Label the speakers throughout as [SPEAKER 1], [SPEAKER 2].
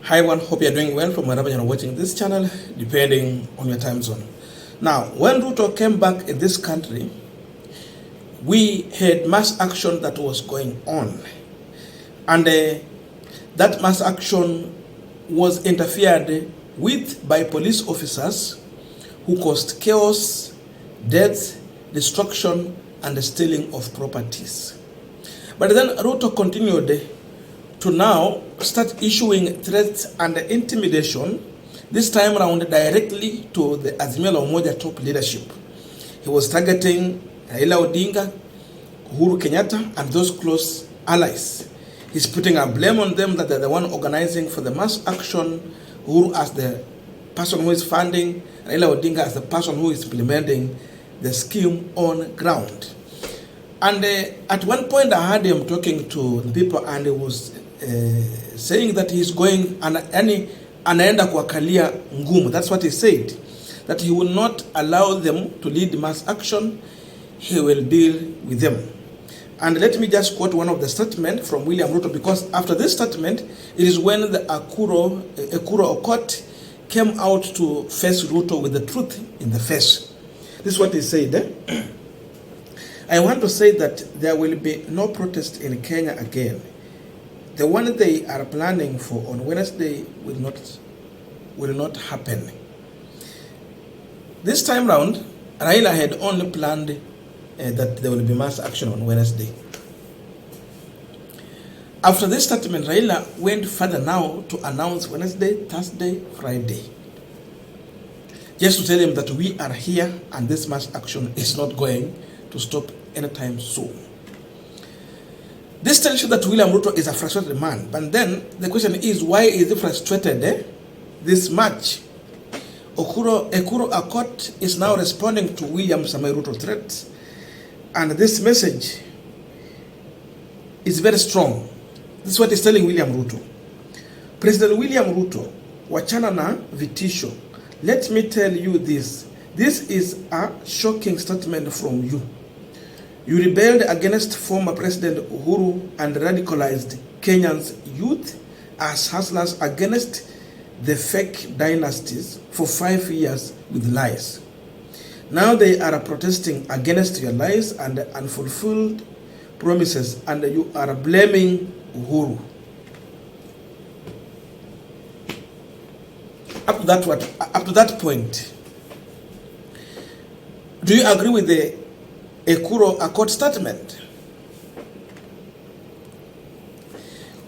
[SPEAKER 1] Hi everyone, hope you're doing well from wherever you're watching this channel, depending on your time zone. Now, when Ruto came back in this country, we had mass action that was going on. And that mass action was interfered with by police officers who caused chaos, death, destruction, and the stealing of properties. But then Ruto continued to now start issuing threats and intimidation, this time around directly to the Azimio la Umoja top leadership. He was targeting Raila Odinga, Uhuru Kenyatta, and those close allies. He's putting a blame on them that they're the one organizing for the mass action, Uhuru as the person who is funding, Raila Odinga as the person who is implementing the scheme on ground. And at one point I heard him talking to the people, and he was saying that he's going anaenda kuwakalia ngumu. That's what he said, that he will not allow them to lead mass action. He will deal with them. And let me just quote one of the statements from William Ruto, because after this statement, it is when the Ekuru Aukot came out to face Ruto with the truth in the face. This is what he said. I want to say that there will be no protest in Kenya again. The one they are planning for on Wednesday will not happen. This time round, Raila had only planned that there will be mass action on Wednesday. After this statement, Raila went further now to announce Wednesday, Thursday, Friday. Just to tell him that we are here and this mass action is not going to stop anytime soon. This tells you that William Ruto is a frustrated man. But then the question is, why is he frustrated this much? Ekuru Aukot is now responding to William Samoei Ruto threats. And this message is very strong. This is what he's telling William Ruto. President William Ruto, wachana na vitisho. Let me tell you this. This is a shocking statement from you. You rebelled against former President Uhuru and radicalized Kenyan's youth as hustlers against the fake dynasties for 5 years with lies. Now they are protesting against your lies and unfulfilled promises, and you are blaming Uhuru. Up to that point, do you agree with the Ekuru Aukot statement?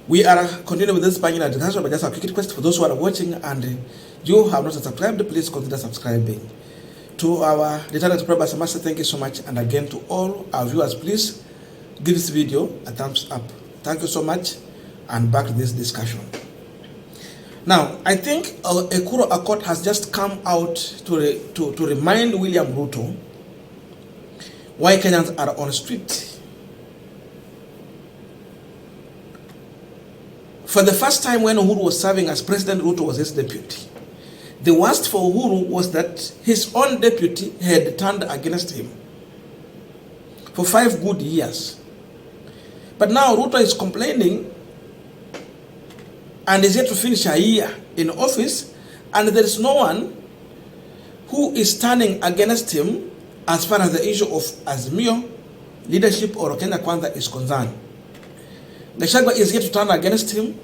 [SPEAKER 1] We are continuing with this panel discussion, but just a quick request for those who are watching and you have not subscribed, please consider subscribing. To our returning subscribers, I must say thank you so much, and again to all our viewers, please give this video a thumbs up. Thank you so much, and back to this discussion. Now, I think Ekuru Aukot has just come out to remind William Ruto why Kenyans are on the street. For the first time when Uhuru was serving as president, Ruto was his deputy. The worst for Uhuru was that his own deputy had turned against him for 5 good years. But now Ruto is complaining and is yet to finish a year in office, and there is no one who is standing against him as far as the issue of Azimio leadership or Kenya Kwanza is concerned. Gachagua is yet to turn against him.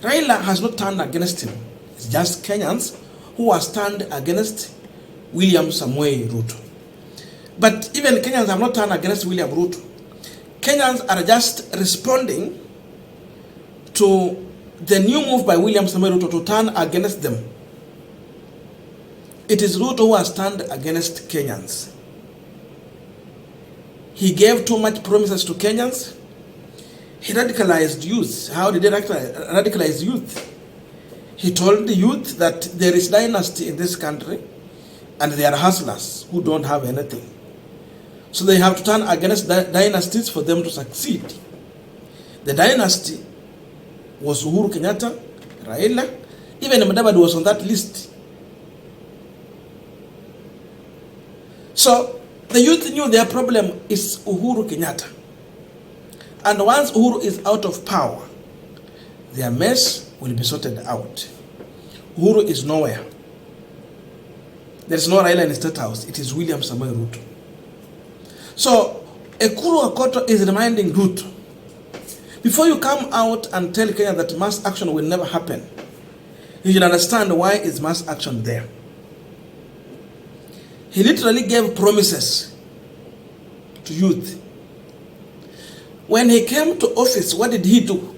[SPEAKER 1] Raila has not turned against him. It's just Kenyans who are stand against William Samoei Ruto. But even Kenyans have not turned against William Ruto. Kenyans are just responding to the new move by William Samoei Ruto to turn against them. It is Ruto who has turned against Kenyans. He gave too much promises to Kenyans. He radicalized youth. How did he radicalize youth? He told the youth that there is dynasty in this country and they are hustlers who don't have anything. So they have to turn against dynasties for them to succeed. The dynasty was Uhuru Kenyatta, Raila, even Mudavadi was on that list. So the youth knew their problem is Uhuru Kenyatta. And once Uhuru is out of power, their mess will be sorted out. Uhuru is nowhere. There is no Raila in the State House. It is William Samoei Ruto. So, Ekuru Aukot is reminding Ruto, before you come out and tell Kenya that mass action will never happen, you should understand why is mass action there. He literally gave promises to youth. When he came to office, what did he do?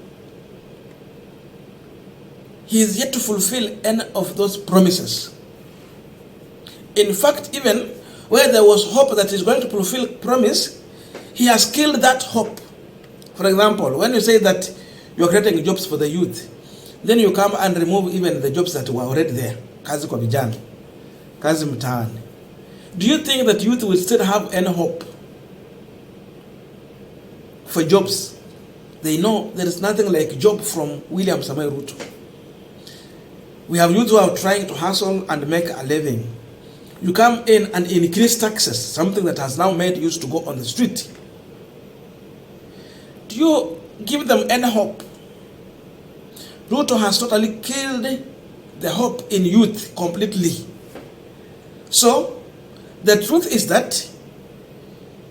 [SPEAKER 1] He is yet to fulfill any of those promises. In fact, even where there was hope that he's going to fulfill promise, he has killed that hope. For example, when you say that you're creating jobs for the youth, then you come and remove even the jobs that were already there. Kazi kwa vijana, kazi mtaani. Do you think that youth will still have any hope for jobs? They know there is nothing like job from William Samoei Ruto. We have youth who are trying to hustle and make a living. You come in and increase taxes, something that has now made youth to go on the street. Do you give them any hope? Ruto has totally killed the hope in youth completely. So, the truth is that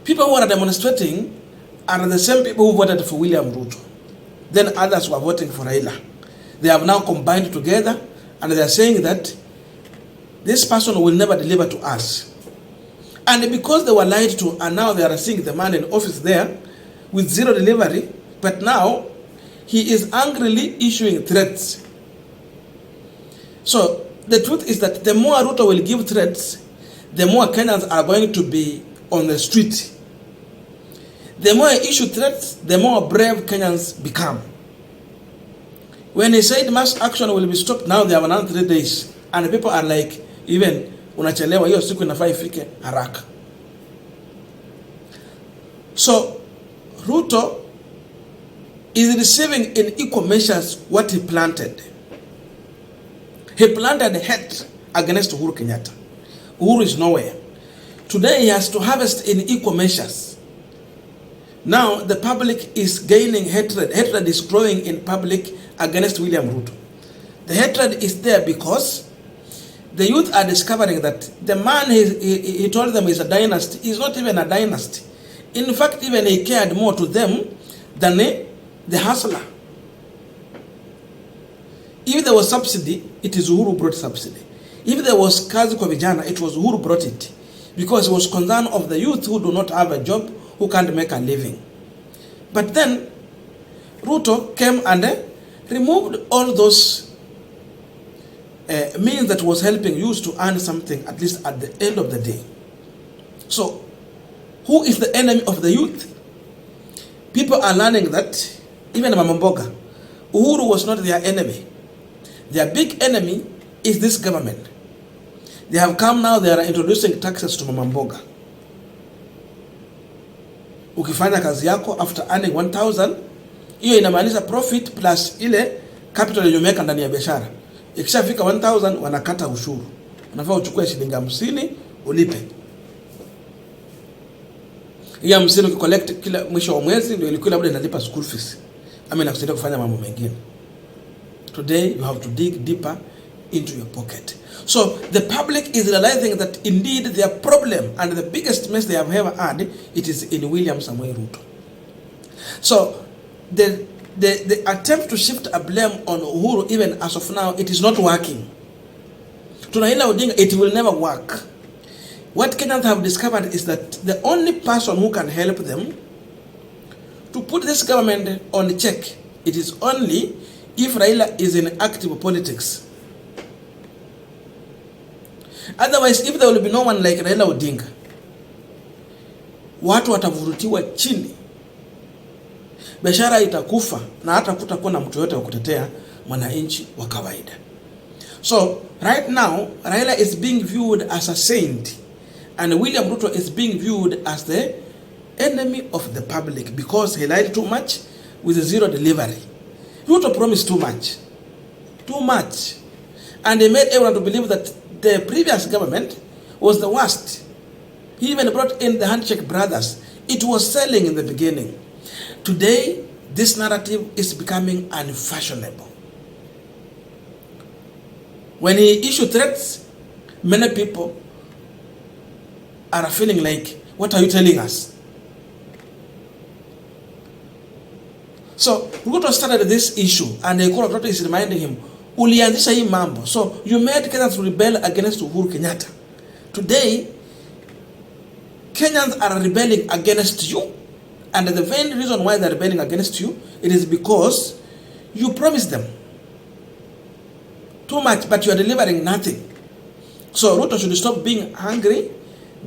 [SPEAKER 1] people who are demonstrating are the same people who voted for William Ruto. Then others were voting for Raila. They have now combined together and they are saying that this person will never deliver to us. And because they were lied to, and now they are seeing the man in office there with zero delivery, but now he is angrily issuing threats. So the truth is that the more Ruto will give threats, the more Kenyans are going to be on the street. The more he issue threats, the more brave Kenyans become. When he said mass action will be stopped, now they have announced 3 days. And people are like, even unachelewa hiyo siku inafaa ifike haraka. So Ruto is receiving in equal measures what he planted. He planted hate against Uhuru Kenyatta. Uhuru is nowhere. Today he has to harvest in equal measures. Now the public is gaining hatred. Hatred is growing in public against William Ruto. The hatred is there because the youth are discovering that the man he told them is a dynasty is not even a dynasty. In fact, even he cared more to them than the hustler. If there was subsidy, it is Uhuru brought subsidy. If there was kazi kwa vijana, it was Uhuru brought it. Because he was concerned of the youth who do not have a job, who can't make a living. But then, Ruto came and removed all those means that was helping youth to earn something, at least at the end of the day. So, who is the enemy of the youth? People are learning that, even Mama Mboga, Uhuru was not their enemy. Their big enemy is this government. They have come now, they are introducing taxes to Mama Mboga. Ukifanya kazi yako after earning 1,000, hiyo inamaanisha profit plus ile capital iliyomeka ndani ya biashara. Ikishafika 1,000 wanakata ushuru. Unafaa uchukue shilingi 50 ulipe. Hiyo 50 ukicollect kila mwisho wa mwezi ndio ilikuwa labda inalipa school fees. Ama inakusaidia kufanya mambo mengine. Today you have to dig deeper into your pocket. So the public is realizing that indeed their problem and the biggest mess they have ever had, it is in William Samoei Ruto. So the attempt to shift a blame on Uhuru, even as of now, it is not working. To Raila Odinga, it will never work. What Kenyans have discovered is that the only person who can help them to put this government on check, it is only if Raila is in active politics. Otherwise, if there will be no one like Raila Odinga, watu watavurutiwa chini, biashara itakufa na hata kutakuwa na mtu yote wa kutetea mwananchi wa kawaida. So right now Raila is being viewed as a saint and William Ruto is being viewed as the enemy of the public because he lied too much with zero delivery. Ruto promised too much, and he made everyone to believe that the previous government was the worst. He even brought in the handshake brothers. It was selling in the beginning. Today, this narrative is becoming unfashionable. When he issued threats, many people are feeling like, what are you telling us? So Ruto started this issue, and Ekuru Aukot is reminding him, ulianzisha hii mambo. So you made Kenyans rebel against Uhuru Kenyatta. Today, Kenyans are rebelling against you, and the main reason why they're rebelling against you, it is because you promised them too much, but you are delivering nothing. So Ruto should stop being hungry,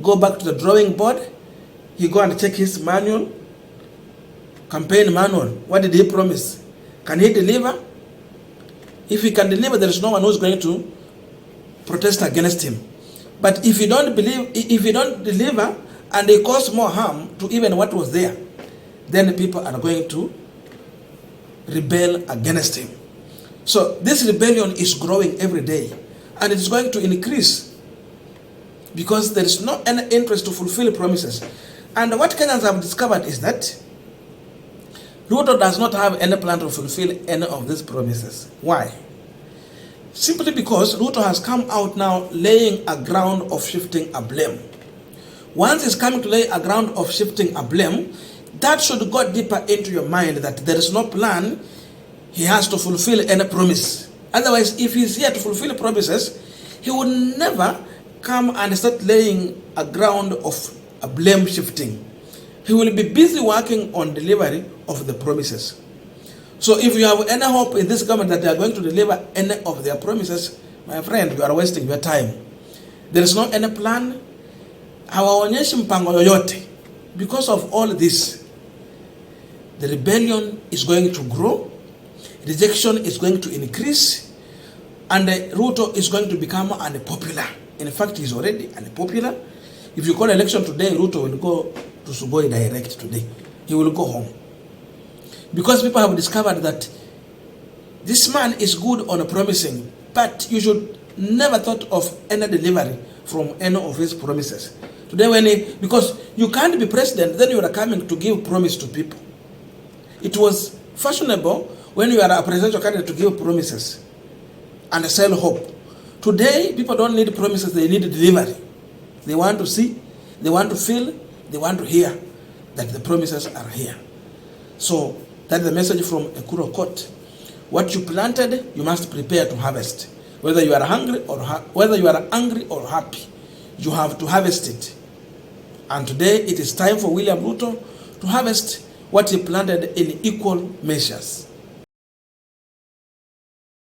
[SPEAKER 1] go back to the drawing board. He go and check his manual, campaign manual. What did he promise? Can he deliver? If he can deliver, there is no one who's going to protest against him. But if you don't deliver, and they cause more harm to even what was there, then people are going to rebel against him. So this rebellion is growing every day, and it is going to increase because there is no any interest to fulfill promises. And what Kenyans have discovered is that Ruto does not have any plan to fulfill any of these promises. Why? Simply because Ruto has come out now laying a ground of shifting a blame. Once he's coming to lay a ground of shifting a blame, that should go deeper into your mind that there is no plan he has to fulfill any promise. Otherwise, if he's here to fulfill promises, he would never come and start laying a ground of a blame shifting. He will be busy working on delivery of the promises. So if you have any hope in this government that they are going to deliver any of their promises, my friend, you are wasting your time. There is no any plan. Hawaonyeshi mpango yoyote. Because of all this, the rebellion is going to grow, rejection is going to increase, and Ruto is going to become unpopular. In fact, he is already unpopular. If you call election today, Ruto will go to Sugoi direct today. He will go home. Because people have discovered that this man is good on promising, but you should never thought of any delivery from any of his promises. Today, because you can't be president, then you are coming to give promise to people. It was fashionable when you are a presidential candidate to give promises and sell hope. Today, people don't need promises, they need delivery. They want to see, they want to feel, they want to hear that the promises are here. So, that is the message from Ekuru Aukot. What you planted, you must prepare to harvest. Whether you are hungry or angry or happy, you have to harvest it. And today, it is time for William Ruto to harvest what he planted in equal measures.